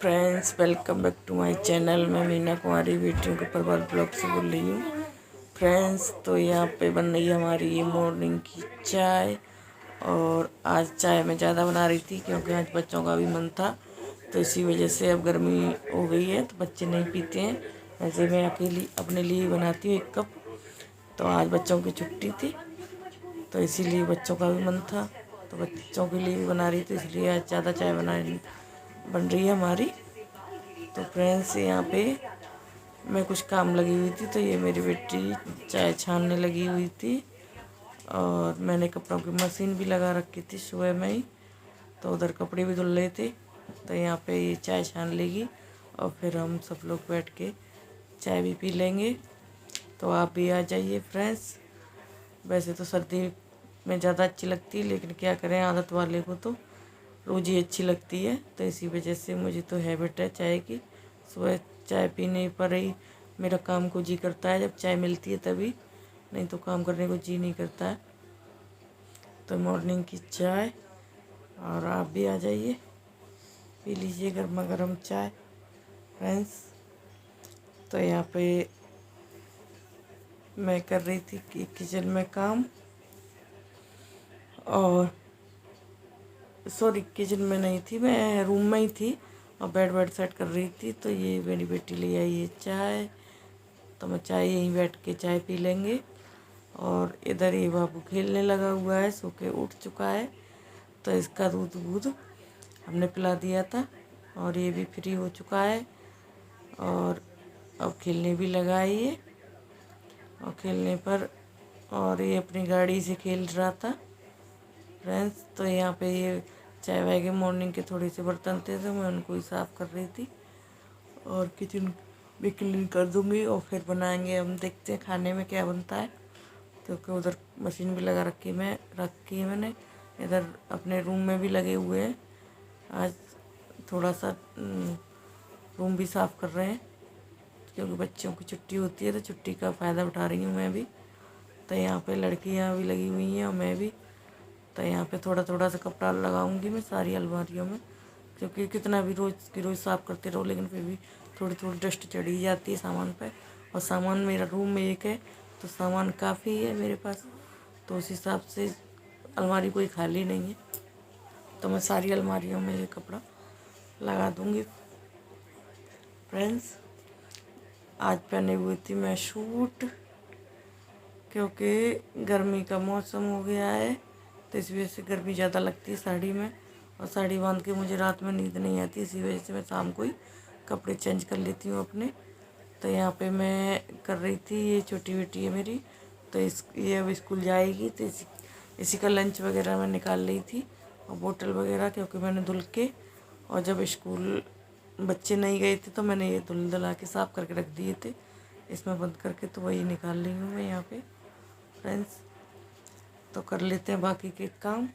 Friends, welcome back to my channel. मैं मीना कुमारी बेटियों के परिवार ब्लॉग से बोल रही हूँ। फ्रेंड्स, तो यहाँ पे बन रही है हमारी ये मॉर्निंग की चाय। और आज चाय मैं ज़्यादा बना रही थी क्योंकि आज बच्चों का भी मन था, तो इसी वजह से अब गर्मी हो गई है तो बच्चे नहीं पीते हैं। वैसे मैं अकेली अपने लिए बनाती हूँ 1 कप। तो आज बच्चों की छुट्टी थी तो इसीलिए बच्चों का भी मन था, तो बच्चों के लिए भी बना रही थी, इसलिए आज ज़्यादा चाय बन रही है हमारी। तो फ्रेंड्स, यहाँ पे मैं कुछ काम लगी हुई थी तो ये मेरी बेटी चाय छानने लगी हुई थी। और मैंने कपड़ों की मशीन भी लगा रखी थी सुबह में ही, तो उधर कपड़े भी धुल रहे थे। तो यहाँ पे ये चाय छान लेगी और फिर हम सब लोग बैठ के चाय भी पी लेंगे। तो आप भी आ जाइए फ्रेंड्स। वैसे तो सर्दी में ज़्यादा अच्छी लगती है, लेकिन क्या करें, आदत वाले को तो रोज़ ही अच्छी लगती है। तो इसी वजह से मुझे तो हैबिट है चाय की। सुबह चाय पीने पर ही मेरा काम को जी करता है, जब चाय मिलती है तभी, नहीं तो काम करने को जी नहीं करता है। तो मॉर्निंग की चाय, और आप भी आ जाइए, पी लीजिए गर्मा गर्म चाय फ्रेंड्स। तो यहाँ पे मैं कर रही थी कि किचन में काम, और सॉरी, किचन में नहीं थी, मैं रूम में ही थी और बेड सेट कर रही थी। तो ये मेरी बेटी ले आई है चाय, तो मैं चाय यहीं बैठ के चाय पी लेंगे। और इधर ये बाबू खेलने लगा हुआ है, सो के उठ चुका है, तो इसका दूध वूध हमने पिला दिया था और ये भी फ्री हो चुका है और अब खेलने भी लगा है ये। और खेलने पर, और ये अपनी गाड़ी से खेल रहा था फ्रेंड्स। तो यहाँ पे ये चाय वाय के मॉर्निंग के थोड़े से बर्तन थे तो मैं उनको ही साफ़ कर रही थी, और किचन भी क्लीन कर दूँगी और फिर बनाएंगे। हम देखते हैं खाने में क्या बनता है, क्योंकि उधर मशीन भी लगा रखी है मैंने। इधर अपने रूम में भी लगे हुए हैं। आज थोड़ा सा रूम भी साफ़ कर रहे हैं क्योंकि बच्चों की छुट्टी होती है, तो छुट्टी का फ़ायदा उठा रही हूँ मैं भी। तो यहाँ पे लड़कियाँ भी लगी हुई हैं और मैं भी। तो यहाँ पे थोड़ा थोड़ा सा कपड़ा लगाऊंगी मैं सारी अलमारियों में, क्योंकि कितना भी रोज़ की रोज़ साफ़ करते रहो लेकिन फिर भी थोड़ी थोड़ी डस्ट चढ़ी जाती है सामान पे। और सामान मेरा रूम में एक है तो सामान काफ़ी है मेरे पास, तो उस हिसाब से अलमारी कोई खाली नहीं है, तो मैं सारी अलमारियों में ये कपड़ा लगा दूँगी फ्रेंड्स। आज पहने हुई थी मैं सूट, क्योंकि गर्मी का मौसम हो गया है तो इस वजह से गर्मी ज़्यादा लगती है साड़ी में, और साड़ी बांध के मुझे रात में नींद नहीं आती, इसी वजह से मैं शाम को ही कपड़े चेंज कर लेती हूँ अपने। तो यहाँ पे मैं कर रही थी, ये छोटी बेटी है मेरी, तो ये अब स्कूल जाएगी तो इसी का लंच वगैरह मैं निकाल रही थी और बोतल वगैरह, क्योंकि मैंने धुल के, और जब स्कूल बच्चे नहीं गए थे तो मैंने ये धुला के साफ़ करके रख दिए थे इसमें बंद करके, तो वही निकाल रही हूँ मैं यहाँ पे फ्रेंड्स। तो कर लेते हैं बाकी के काम।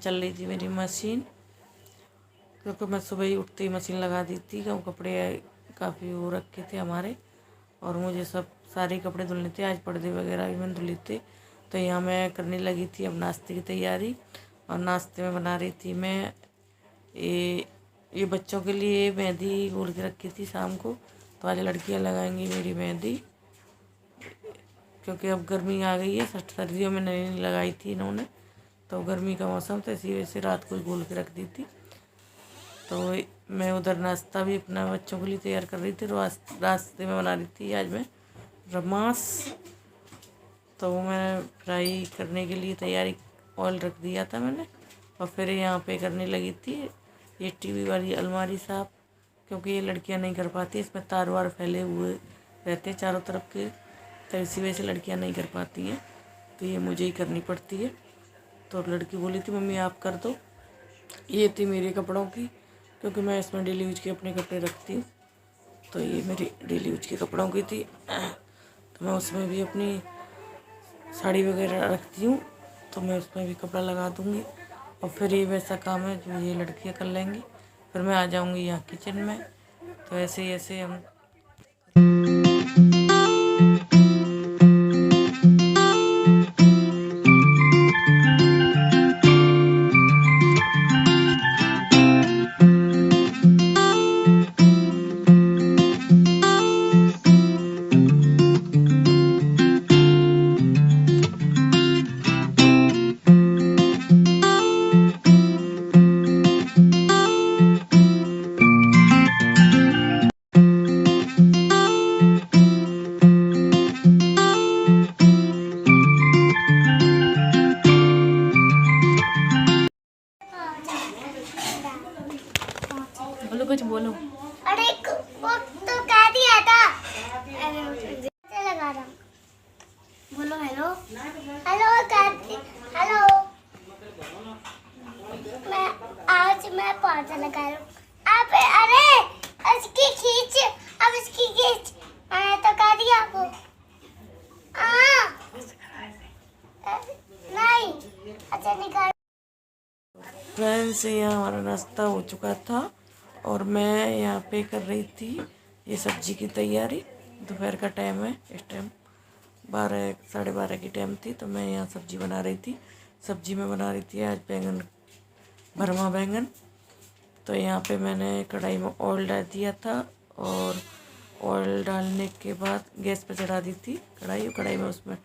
चल रही थी मेरी मशीन, क्योंकि मैं सुबह ही उठते ही मशीन लगा दी थी। कपड़े काफ़ी वो रखे थे हमारे, और मुझे सारे कपड़े धुलने थे। आज पर्दे वगैरह भी मैंने धुले थे। तो यहाँ मैं करने लगी थी अब नाश्ते की तैयारी। और नाश्ते में बना रही थी मैं ये बच्चों के लिए मेहंदी घोल के रखी थी शाम को। तो आज लड़कियाँ लगाएंगी मेरी मेहंदी, क्योंकि अब गर्मी आ गई है। सर्दियों में नहीं लगाई थी इन्होंने, तो गर्मी का मौसम, तो इसी वजह से रात को ही घोल के रख दी थी। तो मैं उधर नाश्ता भी अपना बच्चों के लिए तैयार कर रही थी। रास्ते में बना रही थी आज मैं रमास। तो वो मैं फ्राई करने के लिए तैयारी ऑयल रख दिया था मैंने। और फिर यहाँ पे करने लगी थी ये टीवी वाली अलमारी साफ, क्योंकि ये लड़कियाँ नहीं कर पाती, इसमें तार वार फैले हुए रहते हैं चारों तरफ के। तो इसी वजह से लड़कियाँ नहीं कर पाती हैं, तो ये मुझे ही करनी पड़ती है। तो लड़की बोली थी मम्मी आप कर दो। ये थी मेरे कपड़ों की, क्योंकि मैं इसमें डेली यूज के अपने कपड़े रखती हूँ। तो ये मेरी डेली यूज के कपड़ों की थी। तो मैं उसमें भी अपनी साड़ी वगैरह रखती हूँ, तो मैं उसमें भी कपड़ा लगा दूँगी। और फिर ये वैसा काम है जो ये लड़कियाँ कर लेंगी। फिर मैं आ जाऊँगी यहाँ किचन में। तो ऐसे ऐसे हम बोलो, कुछ बोलो। अरे वो तो कह दिया था। लगा रहा। बोलो हेलो हेलो हेलो। मैं पौधा लगा रहा हूँ। आप अरे इसकी खींच, अब इसकी खींच। मैंने तो कह दिया आपको। नहीं अच्छा निकाल। फ्रेंड्स, यहाँ हमारा नाश्ता हो चुका था और मैं यहाँ पे कर रही थी ये सब्जी की तैयारी। दोपहर का टाइम है, इस टाइम 12 साढ़े 12 की टाइम थी। तो मैं यहाँ सब्जी बना रही थी। सब्जी में बना रही थी आज बैंगन, भरमा बैंगन। तो यहाँ पे मैंने कढ़ाई में ऑयल डाल दिया था, और ऑयल डालने के बाद गैस पे चढ़ा दी थी कढ़ाई में उसमें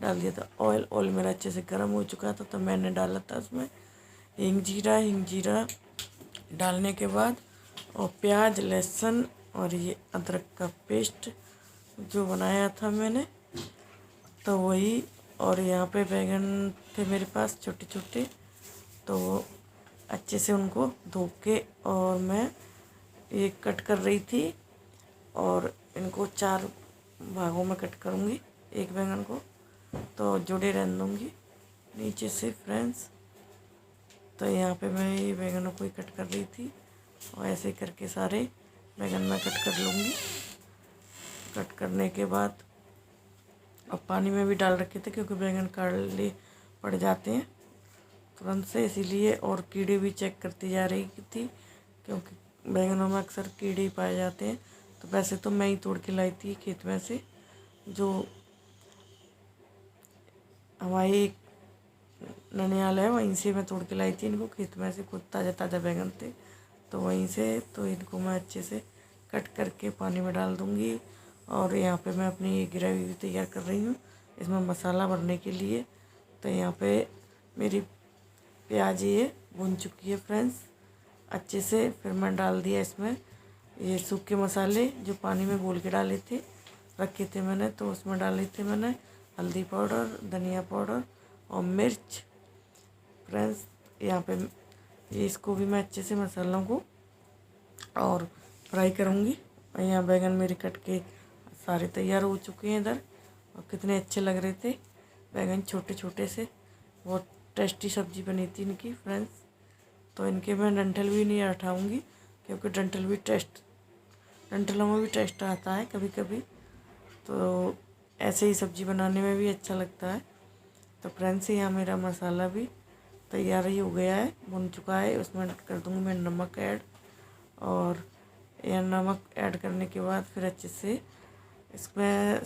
डाल दिया था ऑयल मेरा अच्छे से गर्म हो चुका था। तो मैंने डाला था उसमें हिंग जीरा डालने के बाद, और प्याज लहसुन और ये अदरक का पेस्ट जो बनाया था मैंने, तो वही। और यहाँ पे बैंगन थे मेरे पास छोटे छोटे, तो अच्छे से उनको धो के और मैं ये कट कर रही थी। और इनको 4 भागों में कट करूँगी एक बैंगन को, तो जुड़े रहने दूँगी नीचे से फ्रेंड्स। तो यहाँ पे मैं ये बैंगनों को ही कट कर रही थी, और ऐसे करके सारे बैंगन मैं कट कर लूँगी। कट करने के बाद अब पानी में भी डाल रखे थे, क्योंकि बैंगन काले पड़ जाते हैं तुरंत से, इसीलिए। और कीड़े भी चेक करती जा रही थी, क्योंकि बैंगनों में अक्सर कीड़े ही पाए जाते हैं। तो वैसे तो मैं ही तोड़ के लाई थी खेत में से, जो हमारी ननियाल है वहीं से मैं तोड़ के लाई थी इनको खेत में से। खुद ताज़ा बैंगन थे, तो वहीं से। तो इनको मैं अच्छे से कट करके पानी में डाल दूँगी। और यहाँ पे मैं अपनी ये ग्रेवी भी तैयार कर रही हूँ इसमें मसाला भरने के लिए। तो यहाँ पे मेरी प्याज ये भुन चुकी है फ्रेंड्स अच्छे से। फिर मैं डाल दिया इसमें ये सूखे मसाले जो पानी में घोल के डाले थे, रखे थे मैंने। तो उसमें डाले थे मैंने हल्दी पाउडर, धनिया पाउडर और मिर्च फ्रेंड्स। यहाँ पे ये इसको भी मैं अच्छे से मसालों को और फ्राई करूँगी। और यहाँ बैंगन मेरे कट के सारे तैयार हो चुके हैं इधर, और कितने अच्छे लग रहे थे बैंगन छोटे छोटे से। बहुत टेस्टी सब्जी बनी थी इनकी फ्रेंड्स। तो इनके मैं डंठल भी नहीं हटाऊँगी, क्योंकि डंठलों में भी टेस्ट आता है कभी कभी। तो ऐसे ही सब्जी बनाने में भी अच्छा लगता है। तो फ्रेंड्स, यहाँ मेरा मसाला भी तैयार ही हो गया है, भुन चुका है। उसमें कर दूँगी मैं नमक ऐड, और यह नमक ऐड करने के बाद फिर अच्छे से इसमें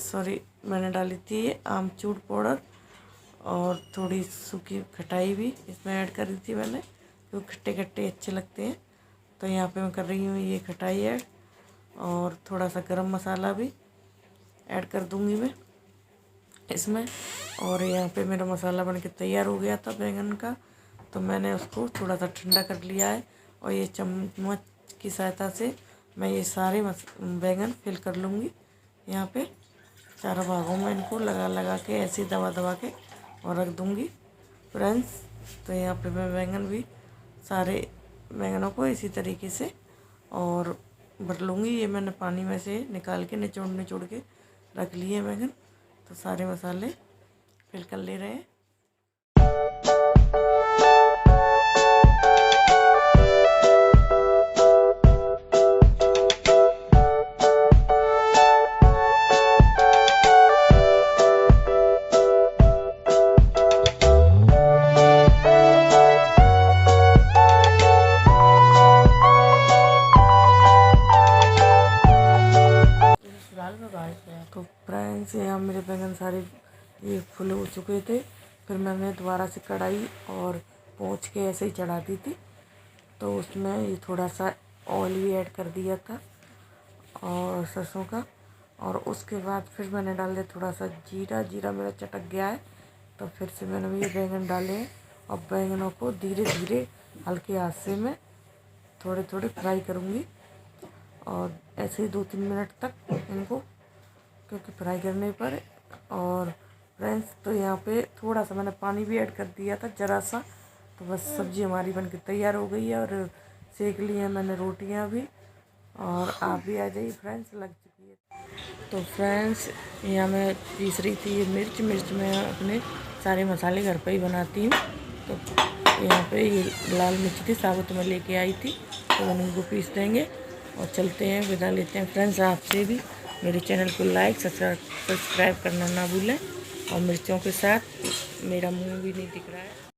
मैंने डाली थी आमचूर पाउडर और थोड़ी सूखी खटाई भी इसमें ऐड करी थी मैंने, क्योंकि खट्टे खट्टे अच्छे लगते हैं। तो यहाँ पे मैं कर रही हूँ ये खटाई ऐड, और थोड़ा सा गरम मसाला भी ऐड कर दूँगी मैं इसमें। और यहाँ पे मेरा मसाला बन के तैयार हो गया था बैंगन का, तो मैंने उसको थोड़ा सा ठंडा कर लिया है, और ये चम्मच की सहायता से मैं ये सारे बैंगन फिल कर लूँगी। यहाँ पे चारों भागों में इनको लगा के ऐसे दबा के और रख दूँगी फ्रेंड्स। तो यहाँ पे मैं बैंगन भी सारे बैंगनों को इसी तरीके से और भर लूँगी। ये मैंने पानी में से निकाल के निचोड़ के रख लिए बैंगन। तो सारे मसाले फिल कर ले रहे हैं। तो फ्रेंड्स यहाँ मेरे बैंगन सारे ये फुल हो चुके थे। फिर मैंने दोबारा से कढ़ाई और पोंछ के ऐसे ही चढ़ा दी थी, तो उसमें ये थोड़ा सा ऑयल भी ऐड कर दिया था और सरसों का। और उसके बाद फिर मैंने डाल दिया थोड़ा सा जीरा मेरा चटक गया है, तो फिर से मैंने ये बैंगन डाले हैं। और बैंगनों को धीरे धीरे हल्के हाथ से मैं थोड़े फ्राई करूँगी, और ऐसे ही 2-3 मिनट तक इनको, क्योंकि फ्राई करने पर। और फ्रेंड्स तो यहाँ पे थोड़ा सा मैंने पानी भी ऐड कर दिया था, ज़रा सा। तो बस सब्ज़ी हमारी बनके तैयार हो गई है, और सेक ली है मैंने रोटियाँ भी। और आप भी आ जाइए फ्रेंड्स, लग चुकी है। तो फ्रेंड्स यहाँ मैं पीस रही थी ये मिर्च मैं अपने सारे मसाले घर पर ही बनाती हूँ। तो यहाँ पे ये लाल मिर्च थी साबुत में लेके आई थी, तो हम इनको पीस देंगे और चलते हैं, विदा लेते हैं फ्रेंड्स। आपसे भी मेरे चैनल को लाइक सब्सक्राइब करना ना भूलें, और मिर्चों के साथ मेरा मुंह भी नहीं दिख रहा है।